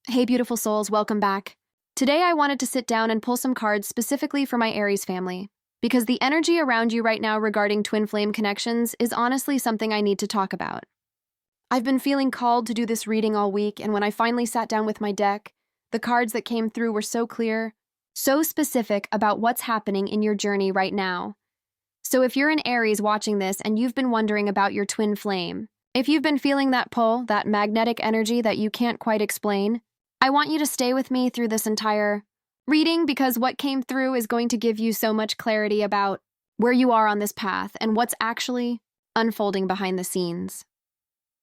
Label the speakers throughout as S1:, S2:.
S1: Hey, beautiful souls, welcome back. Today I wanted to sit down and pull some cards specifically for my Aries family, because the energy around you right now regarding twin flame connections is honestly something I need to talk about. I've been feeling called to do this reading all week, and when I finally sat down with my deck, the cards that came through were so clear, so specific about what's happening in your journey right now. So if you're an Aries watching this and you've been wondering about your twin flame, if you've been feeling that pull, that magnetic energy that you can't quite explain, I want you to stay with me through this entire reading because what came through is going to give you so much clarity about where you are on this path and what's actually unfolding behind the scenes.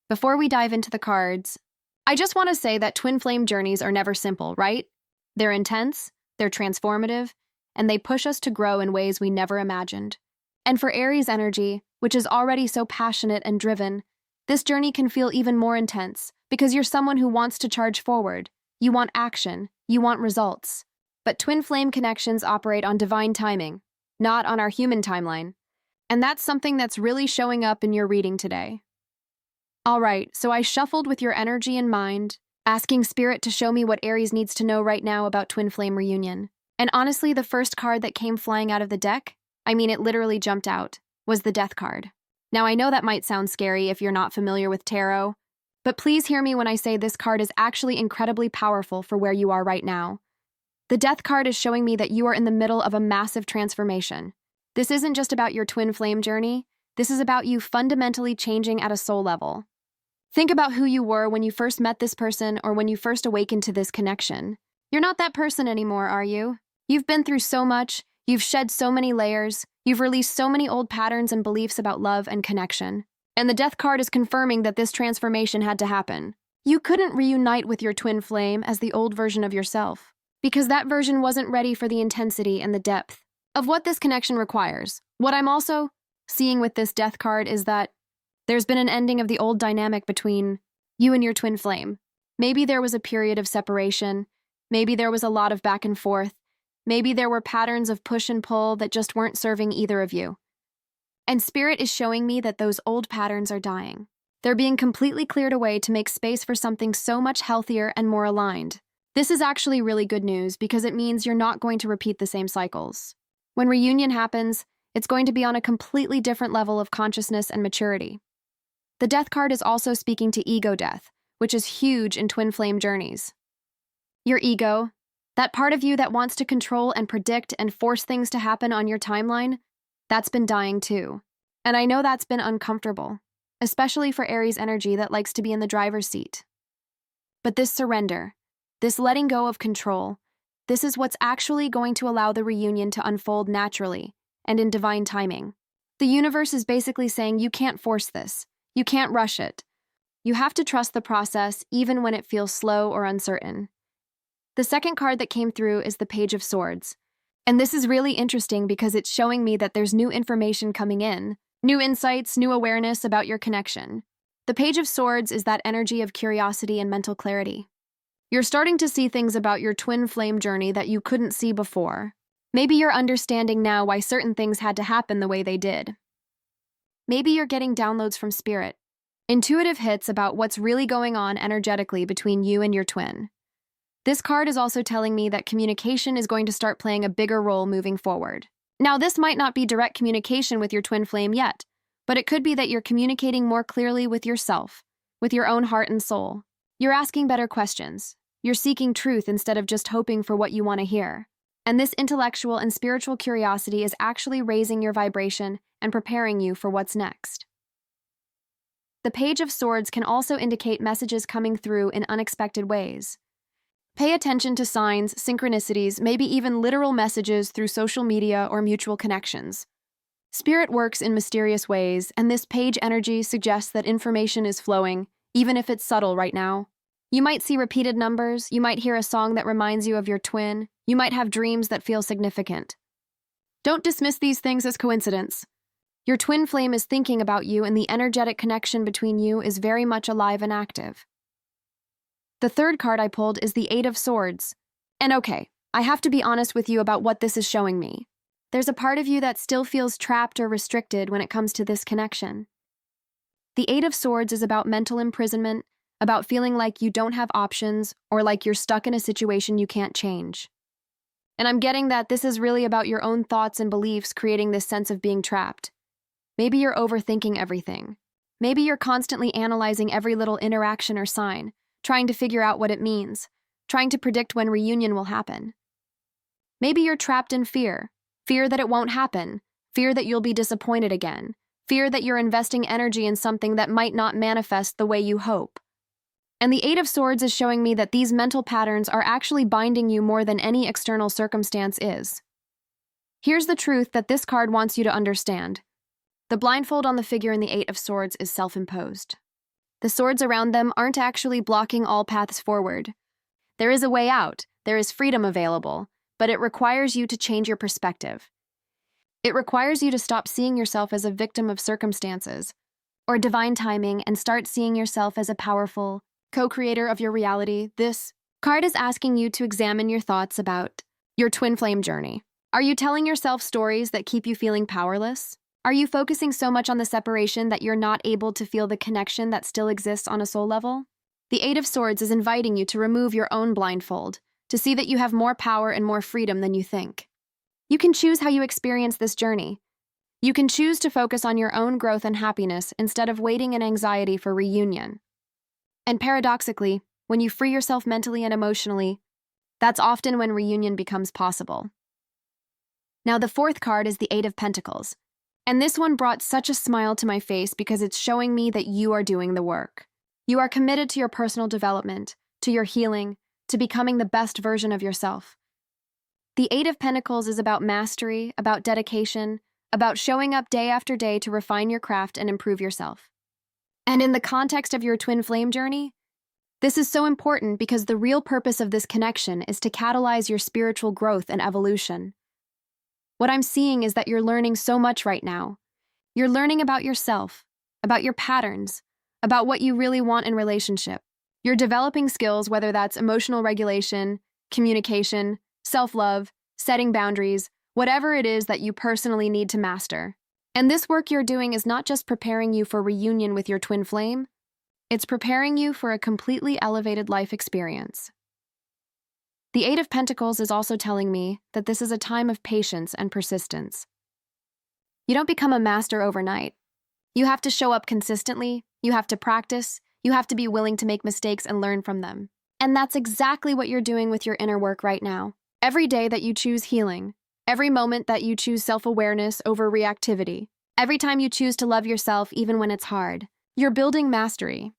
S1: Before we dive into the cards, I just want to say that twin flame journeys are never simple, right? They're intense, they're transformative, and they push us to grow in ways we never imagined. And for Aries energy, which is already so passionate and driven, this journey can feel even more intense because you're someone who wants to charge forward. You want action, you want results. But twin flame connections operate on divine timing, not on our human timeline. And that's something that's really showing up in your reading today. All right, so I shuffled with your energy in mind, asking Spirit to show me what Aries needs to know right now about twin flame reunion. And honestly, the first card that came flying out of the deck, it literally jumped out, was the Death card. Now, I know that might sound scary if you're not familiar with tarot, but please hear me when I say this card is actually incredibly powerful for where you are right now. The Death card is showing me that you are in the middle of a massive transformation. This isn't just about your twin flame journey, this is about you fundamentally changing at a soul level. Think about who you were when you first met this person or when you first awakened to this connection. You're not that person anymore, are you? You've been through so much, you've shed so many layers, you've released so many old patterns and beliefs about love and connection. And the Death card is confirming that this transformation had to happen. You couldn't reunite with your twin flame as the old version of yourself, because that version wasn't ready for the intensity and the depth of what this connection requires. What I'm also seeing with this Death card is that there's been an ending of the old dynamic between you and your twin flame. Maybe there was a period of separation, maybe there was a lot of back and forth, maybe there were patterns of push and pull that just weren't serving either of you. And Spirit is showing me that those old patterns are dying. They're being completely cleared away to make space for something so much healthier and more aligned. This is actually really good news because it means you're not going to repeat the same cycles. When reunion happens, it's going to be on a completely different level of consciousness and maturity. The Death card is also speaking to ego death, which is huge in twin flame journeys. Your ego, that part of you that wants to control and predict and force things to happen on your timeline, that's been dying too. And I know that's been uncomfortable, especially for Aries energy that likes to be in the driver's seat. But this surrender, this letting go of control, this is what's actually going to allow the reunion to unfold naturally and in divine timing. The universe is basically saying you can't force this. You can't rush it. You have to trust the process even when it feels slow or uncertain. The second card that came through is the Page of Swords. And this is really interesting because it's showing me that there's new information coming in, new insights, new awareness about your connection. The Page of Swords is that energy of curiosity and mental clarity. You're starting to see things about your twin flame journey that you couldn't see before. Maybe you're understanding now why certain things had to happen the way they did. Maybe you're getting downloads from Spirit, intuitive hits about what's really going on energetically between you and your twin. This card is also telling me that communication is going to start playing a bigger role moving forward. Now, this might not be direct communication with your twin flame yet, but it could be that you're communicating more clearly with yourself, with your own heart and soul. You're asking better questions. You're seeking truth instead of just hoping for what you want to hear. And this intellectual and spiritual curiosity is actually raising your vibration and preparing you for what's next. The Page of Swords can also indicate messages coming through in unexpected ways. Pay attention to signs, synchronicities, maybe even literal messages through social media or mutual connections. Spirit works in mysterious ways, and this page energy suggests that information is flowing, even if it's subtle right now. You might see repeated numbers, you might hear a song that reminds you of your twin, you might have dreams that feel significant. Don't dismiss these things as coincidence. Your twin flame is thinking about you, and the energetic connection between you is very much alive and active. The third card I pulled is the Eight of Swords. And okay, I have to be honest with you about what this is showing me. There's a part of you that still feels trapped or restricted when it comes to this connection. The Eight of Swords is about mental imprisonment, about feeling like you don't have options or like you're stuck in a situation you can't change. And I'm getting that this is really about your own thoughts and beliefs creating this sense of being trapped. Maybe you're overthinking everything. Maybe you're constantly analyzing every little interaction or sign, trying to figure out what it means, trying to predict when reunion will happen. Maybe you're trapped in fear that it won't happen, fear that you'll be disappointed again, fear that you're investing energy in something that might not manifest the way you hope. And the Eight of Swords is showing me that these mental patterns are actually binding you more than any external circumstance is. Here's the truth that this card wants you to understand. The blindfold on the figure in the Eight of Swords is self-imposed. The swords around them aren't actually blocking all paths forward. There is a way out, there is freedom available, but it requires you to change your perspective. It requires you to stop seeing yourself as a victim of circumstances or divine timing and start seeing yourself as a powerful co-creator of your reality. This card is asking you to examine your thoughts about your twin flame journey. Are you telling yourself stories that keep you feeling powerless? Are you focusing so much on the separation that you're not able to feel the connection that still exists on a soul level? The Eight of Swords is inviting you to remove your own blindfold, to see that you have more power and more freedom than you think. You can choose how you experience this journey. You can choose to focus on your own growth and happiness instead of waiting in anxiety for reunion. And paradoxically, when you free yourself mentally and emotionally, that's often when reunion becomes possible. Now, the fourth card is the Eight of Pentacles. And this one brought such a smile to my face because it's showing me that you are doing the work. You are committed to your personal development, to your healing, to becoming the best version of yourself. The Eight of Pentacles is about mastery, about dedication, about showing up day after day to refine your craft and improve yourself. And in the context of your twin flame journey, this is so important because the real purpose of this connection is to catalyze your spiritual growth and evolution. What I'm seeing is that you're learning so much right now. You're learning about yourself, about your patterns, about what you really want in relationship. You're developing skills, whether that's emotional regulation, communication, self-love, setting boundaries, whatever it is that you personally need to master. And this work you're doing is not just preparing you for reunion with your twin flame, it's preparing you for a completely elevated life experience. The Eight of Pentacles is also telling me that this is a time of patience and persistence. You don't become a master overnight. You have to show up consistently, you have to practice, you have to be willing to make mistakes and learn from them. And that's exactly what you're doing with your inner work right now. Every day that you choose healing, every moment that you choose self-awareness over reactivity, every time you choose to love yourself even when it's hard, you're building mastery.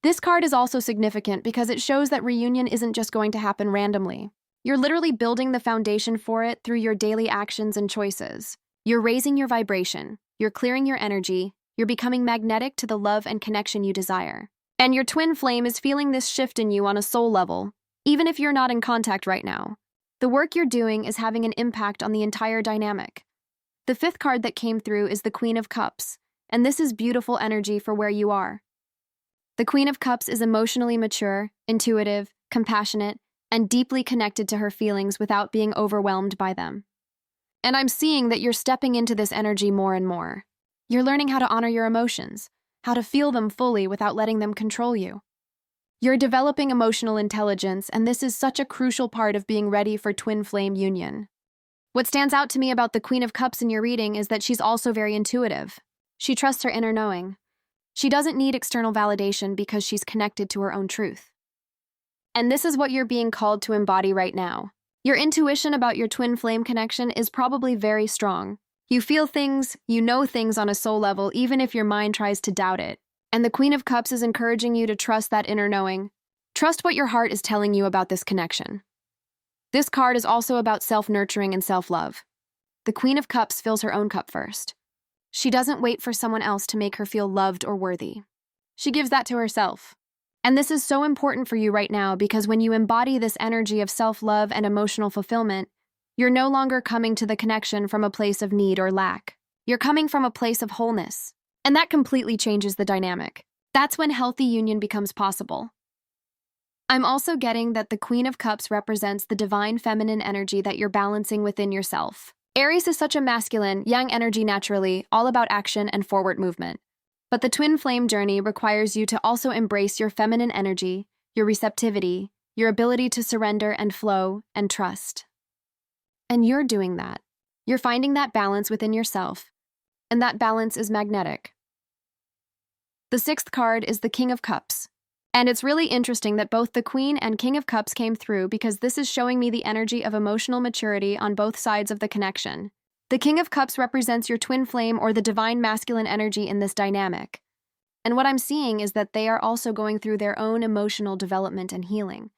S1: This card is also significant because it shows that reunion isn't just going to happen randomly. You're literally building the foundation for it through your daily actions and choices. You're raising your vibration, you're clearing your energy, you're becoming magnetic to the love and connection you desire. And your twin flame is feeling this shift in you on a soul level, even if you're not in contact right now. The work you're doing is having an impact on the entire dynamic. The fifth card that came through is the Queen of Cups, and this is beautiful energy for where you are. The Queen of Cups is emotionally mature, intuitive, compassionate, and deeply connected to her feelings without being overwhelmed by them. And I'm seeing that you're stepping into this energy more and more. You're learning how to honor your emotions, how to feel them fully without letting them control you. You're developing emotional intelligence, and this is such a crucial part of being ready for twin flame union. What stands out to me about the Queen of Cups in your reading is that she's also very intuitive. She trusts her inner knowing. She doesn't need external validation because she's connected to her own truth. And this is what you're being called to embody right now. Your intuition about your twin flame connection is probably very strong. You feel things, you know things on a soul level, even if your mind tries to doubt it. And the Queen of Cups is encouraging you to trust that inner knowing. Trust what your heart is telling you about this connection. This card is also about self-nurturing and self-love. The Queen of Cups fills her own cup first. She doesn't wait for someone else to make her feel loved or worthy. She gives that to herself. And this is so important for you right now because when you embody this energy of self-love and emotional fulfillment, you're no longer coming to the connection from a place of need or lack. You're coming from a place of wholeness. And that completely changes the dynamic. That's when healthy union becomes possible. I'm also getting that the Queen of Cups represents the divine feminine energy that you're balancing within yourself. Aries is such a masculine, yang energy naturally, all about action and forward movement. But the twin flame journey requires you to also embrace your feminine energy, your receptivity, your ability to surrender and flow and trust. And you're doing that. You're finding that balance within yourself, and that balance is magnetic. The sixth card is the King of Cups. And it's really interesting that both the Queen and King of Cups came through because this is showing me the energy of emotional maturity on both sides of the connection. The King of Cups represents your twin flame or the divine masculine energy in this dynamic. And what I'm seeing is that they are also going through their own emotional development and healing.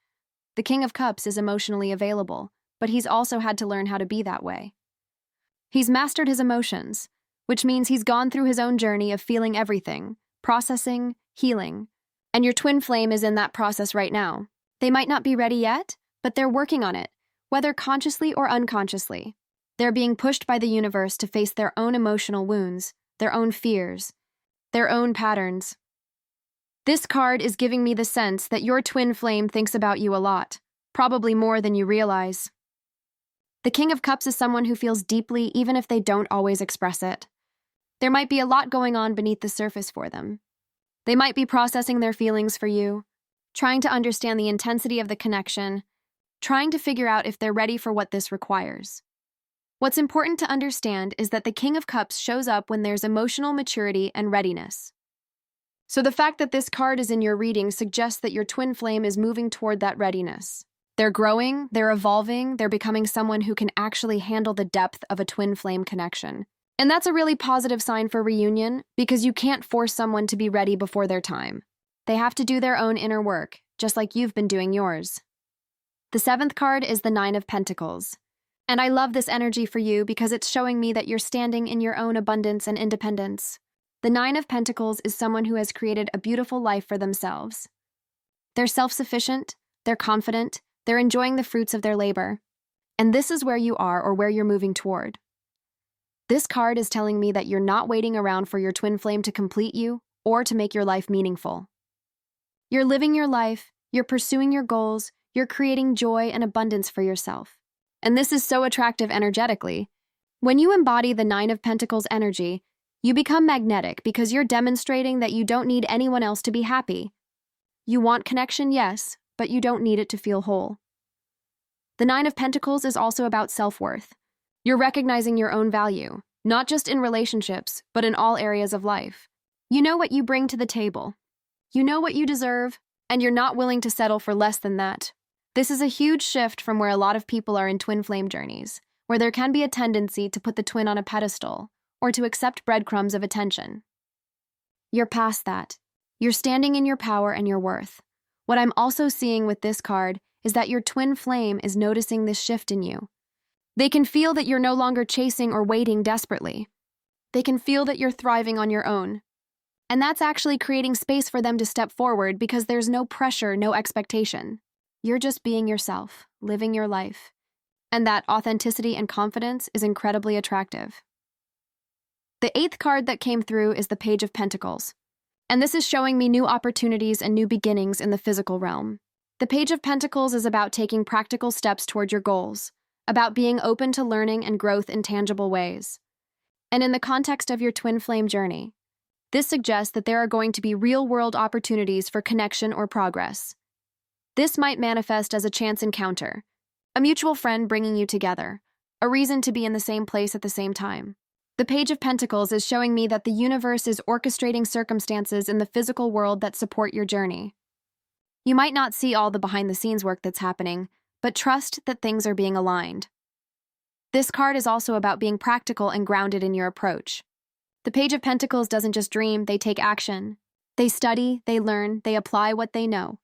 S1: The King of Cups is emotionally available, but he's also had to learn how to be that way. He's mastered his emotions, which means he's gone through his own journey of feeling everything, processing, healing. And your twin flame is in that process right now. They might not be ready yet, but they're working on it, whether consciously or unconsciously. They're being pushed by the universe to face their own emotional wounds, their own fears, their own patterns. This card is giving me the sense that your twin flame thinks about you a lot, probably more than you realize. The King of Cups is someone who feels deeply even if they don't always express it. There might be a lot going on beneath the surface for them. They might be processing their feelings for you, trying to understand the intensity of the connection, trying to figure out if they're ready for what this requires. What's important to understand is that the King of Cups shows up when there's emotional maturity and readiness. So the fact that this card is in your reading suggests that your twin flame is moving toward that readiness. They're growing, they're evolving, they're becoming someone who can actually handle the depth of a twin flame connection. And that's a really positive sign for reunion because you can't force someone to be ready before their time. They have to do their own inner work, just like you've been doing yours. The seventh card is the Nine of Pentacles. And I love this energy for you because it's showing me that you're standing in your own abundance and independence. The Nine of Pentacles is someone who has created a beautiful life for themselves. They're self-sufficient, they're confident, they're enjoying the fruits of their labor. And this is where you are or where you're moving toward. This card is telling me that you're not waiting around for your twin flame to complete you or to make your life meaningful. You're living your life, you're pursuing your goals, you're creating joy and abundance for yourself. And this is so attractive energetically. When you embody the Nine of Pentacles energy, you become magnetic because you're demonstrating that you don't need anyone else to be happy. You want connection, yes, but you don't need it to feel whole. The Nine of Pentacles is also about self-worth. You're recognizing your own value, not just in relationships, but in all areas of life. You know what you bring to the table. You know what you deserve, and you're not willing to settle for less than that. This is a huge shift from where a lot of people are in twin flame journeys, where there can be a tendency to put the twin on a pedestal or to accept breadcrumbs of attention. You're past that. You're standing in your power and your worth. What I'm also seeing with this card is that your twin flame is noticing this shift in you. They can feel that you're no longer chasing or waiting desperately. They can feel that you're thriving on your own. And that's actually creating space for them to step forward because there's no pressure, no expectation. You're just being yourself, living your life. And that authenticity and confidence is incredibly attractive. The eighth card that came through is the Page of Pentacles. And this is showing me new opportunities and new beginnings in the physical realm. The Page of Pentacles is about taking practical steps toward your goals, about being open to learning and growth in tangible ways. And in the context of your twin flame journey, this suggests that there are going to be real-world opportunities for connection or progress. This might manifest as a chance encounter, a mutual friend bringing you together, a reason to be in the same place at the same time. The Page of Pentacles is showing me that the universe is orchestrating circumstances in the physical world that support your journey. You might not see all the behind-the-scenes work that's happening, but trust that things are being aligned. This card is also about being practical and grounded in your approach. The Page of Pentacles doesn't just dream, they take action. They study, they learn, they apply what they know.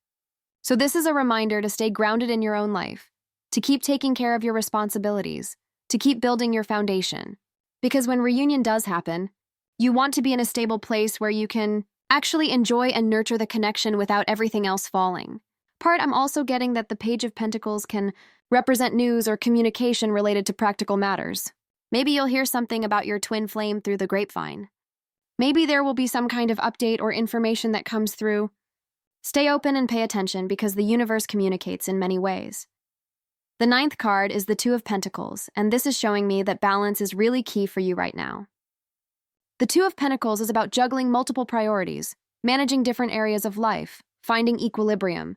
S1: So this is a reminder to stay grounded in your own life, to keep taking care of your responsibilities, to keep building your foundation. Because when reunion does happen, you want to be in a stable place where you can actually enjoy and nurture the connection without everything else falling. I'm also getting that the Page of Pentacles can represent news or communication related to practical matters. Maybe you'll hear something about your twin flame through the grapevine. Maybe there will be some kind of update or information that comes through. Stay open and pay attention because the universe communicates in many ways. The ninth card is the Two of Pentacles, and this is showing me that balance is really key for you right now. The Two of Pentacles is about juggling multiple priorities, managing different areas of life, finding equilibrium.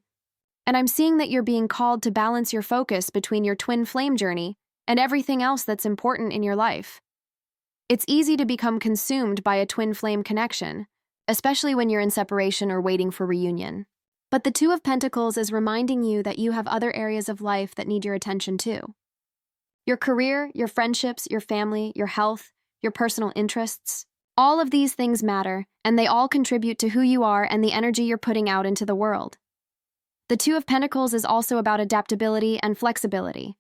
S1: And I'm seeing that you're being called to balance your focus between your twin flame journey and everything else that's important in your life. It's easy to become consumed by a twin flame connection, especially when you're in separation or waiting for reunion. But the Two of Pentacles is reminding you that you have other areas of life that need your attention too. Your career, your friendships, your family, your health, your personal interests. All of these things matter, and they all contribute to who you are and the energy you're putting out into the world. The Two of Pentacles is also about adaptability and flexibility.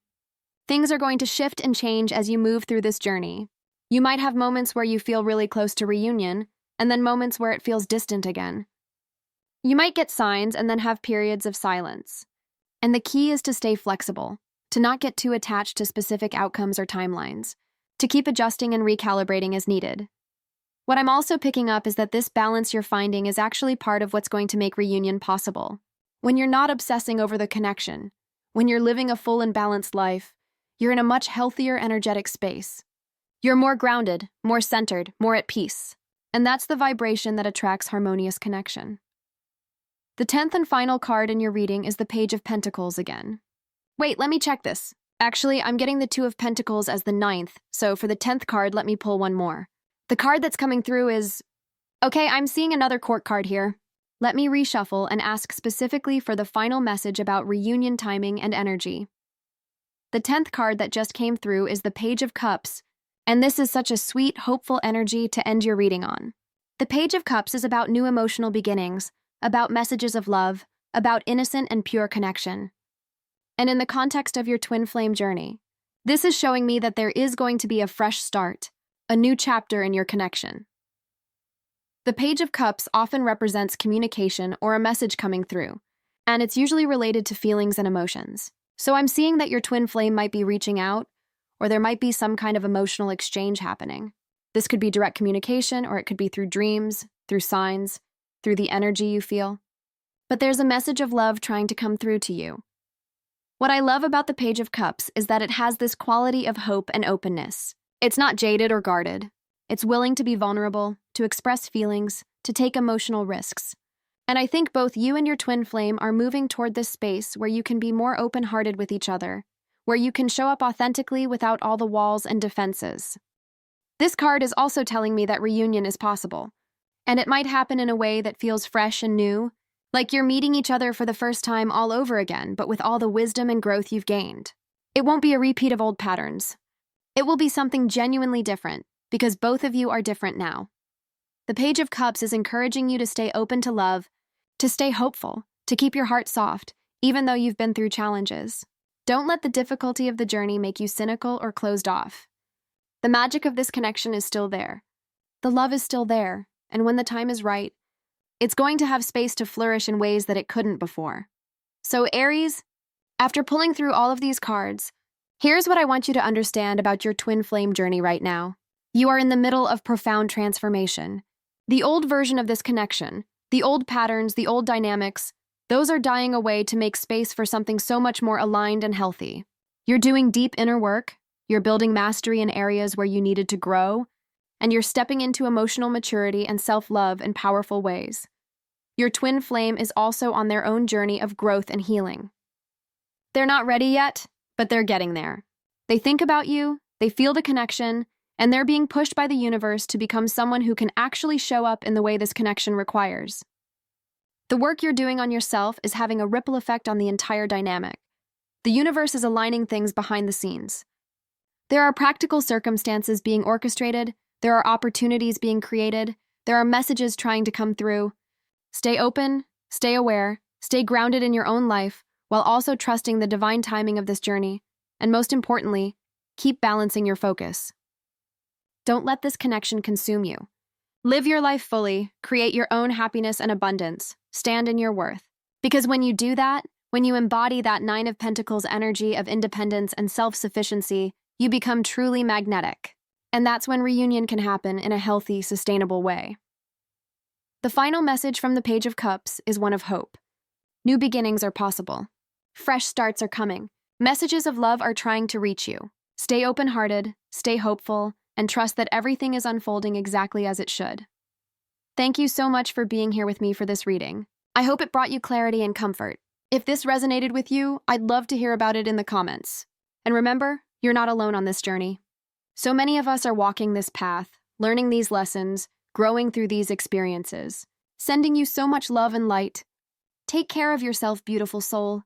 S1: Things are going to shift and change as you move through this journey. You might have moments where you feel really close to reunion, and then moments where it feels distant again. You might get signs and then have periods of silence. And the key is to stay flexible, to not get too attached to specific outcomes or timelines, to keep adjusting and recalibrating as needed. What I'm also picking up is that this balance you're finding is actually part of what's going to make reunion possible. When you're not obsessing over the connection, when you're living a full and balanced life, you're in a much healthier, energetic space. You're more grounded, more centered, more at peace. And that's the vibration that attracts harmonious connection. The 10th and final card in your reading is the Page of Pentacles again. Wait, let me check this. Actually, I'm getting the Two of Pentacles as the 9th, so for the 10th card, let me pull one more. The card that's coming through is... Okay, I'm seeing another court card here. Let me reshuffle and ask specifically for the final message about reunion timing and energy. The 10th card that just came through is the Page of Cups, and this is such a sweet, hopeful energy to end your reading on. The Page of Cups is about new emotional beginnings, about messages of love, about innocent and pure connection. And in the context of your twin flame journey, this is showing me that there is going to be a fresh start, a new chapter in your connection. The Page of Cups often represents communication or a message coming through, and it's usually related to feelings and emotions. So I'm seeing that your twin flame might be reaching out, or there might be some kind of emotional exchange happening. This could be direct communication, or it could be through dreams, through signs, through the energy you feel. But there's a message of love trying to come through to you. What I love about the Page of Cups is that it has this quality of hope and openness. It's not jaded or guarded. It's willing to be vulnerable, to express feelings, to take emotional risks. And I think both you and your twin flame are moving toward this space where you can be more open-hearted with each other, where you can show up authentically without all the walls and defenses. This card is also telling me that reunion is possible, and it might happen in a way that feels fresh and new, like you're meeting each other for the first time all over again, but with all the wisdom and growth you've gained. It won't be a repeat of old patterns. It will be something genuinely different, because both of you are different now. The Page of Cups is encouraging you to stay open to love, to stay hopeful, to keep your heart soft, even though you've been through challenges. Don't let the difficulty of the journey make you cynical or closed off. The magic of this connection is still there. The love is still there, and when the time is right, it's going to have space to flourish in ways that it couldn't before. So Aries, after pulling through all of these cards, here's what I want you to understand about your twin flame journey right now. You are in the middle of profound transformation. The old version of this connection, the old patterns, the old dynamics, those are dying away to make space for something so much more aligned and healthy. You're doing deep inner work, you're building mastery in areas where you needed to grow, and you're stepping into emotional maturity and self-love in powerful ways. Your twin flame is also on their own journey of growth and healing. They're not ready yet, but they're getting there. They think about you, they feel the connection, and they're being pushed by the universe to become someone who can actually show up in the way this connection requires. The work you're doing on yourself is having a ripple effect on the entire dynamic. The universe is aligning things behind the scenes. There are practical circumstances being orchestrated, there are opportunities being created, there are messages trying to come through. Stay open, stay aware, stay grounded in your own life, while also trusting the divine timing of this journey, and most importantly, keep balancing your focus. Don't let this connection consume you. Live your life fully, create your own happiness and abundance, stand in your worth. Because when you do that, when you embody that Nine of Pentacles energy of independence and self-sufficiency, you become truly magnetic. And that's when reunion can happen in a healthy, sustainable way. The final message from the Page of Cups is one of hope. New beginnings are possible. Fresh starts are coming. Messages of love are trying to reach you. Stay open-hearted, stay hopeful, and trust that everything is unfolding exactly as it should. Thank you so much for being here with me for this reading. I hope it brought you clarity and comfort. If this resonated with you, I'd love to hear about it in the comments. And remember, you're not alone on this journey. So many of us are walking this path, learning these lessons, growing through these experiences. Sending you so much love and light. Take care of yourself, beautiful soul.